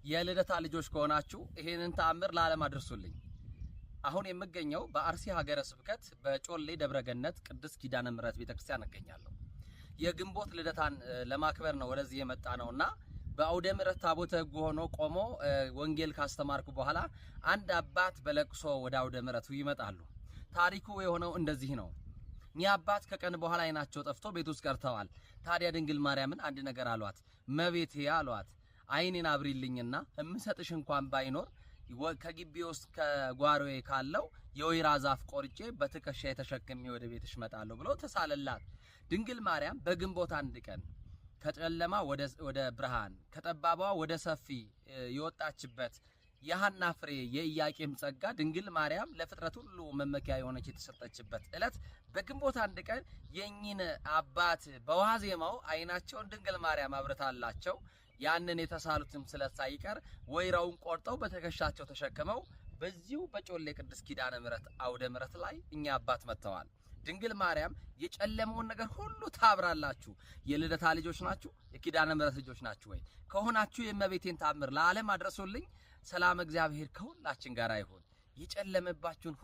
የልደታ ልጆች ከሆናችሁ ይሄንን ተአምር ለዓለም አድርሱልኝ። አሁን የምገኘው በአርሲ ሀገረ ስብከት በጮሌ ደብረገነት ቅድስት ኪዳነ ምሕረት ቤተክርስቲያን እገኛለሁ። የግንቦት ልደታን ለማክበር ነው ወደዚህ የመጣ ነውና በአውደ ምሕረት ታቦተ ሕግ ሆኖ ቆሞ ወንጌል ካስተማርኩ በኋላ አንድ አባት በለቅሶ ወደ አውደ ምሕረቱ ይመጣሉ። ታሪኩ የሆነው እንደዚህ ነው። እኚህ አባት ከቀን በኋላ አይናቸው ጠፍቶ ቤት ውስጥ ቀርተዋል። ታዲያ ድንግል ማርያምን አንድ ነገር አሏት። መቤቴ አሏት፣ አይኔን አብሪልኝና እምሰጥሽ እንኳን ባይኖር ከግቢ ውስጥ ከጓሮዬ ካለው የወይራ ዛፍ ቆርጬ በትከሻ የተሸክሜ ወደ ቤትሽ መጣለሁ ብሎ ተሳለላት። ድንግል ማርያም በግንቦት አንድ ቀን ከጨለማ ወደ ብርሃን ከጠባቧ ወደ ሰፊ የወጣችበት የሐና ፍሬ የኢያቄም ጸጋ ድንግል ማርያም ለፍጥረት ሁሉ መመኪያ የሆነች የተሰጠችበት ዕለት በግንቦት አንድ ቀን የኚህን አባት በዋዜማው አይናቸውን ድንግል ማርያም አብርታላቸው ያንን የተሳሉትም ስለት ሳይቀር ወይራውን ቆርጠው በትከሻቸው ተሸክመው በዚሁ በጮሌ ቅድስት ኪዳነ ምሕረት አውደ ምሕረት ላይ እኛ አባት መጥተዋል። ድንግል ማርያም የጨለመውን ነገር ሁሉ ታብራላችሁ። የልደታ ልጆች ናችሁ? የኪዳነ ምሕረት ልጆች ናችሁ ወይ? ከሆናችሁ የእመቤቴን ተአምር ለዓለም አድርሱልኝ። ሰላም እግዚአብሔር ከሁላችን ጋር ይሁን። የጨለመባችሁን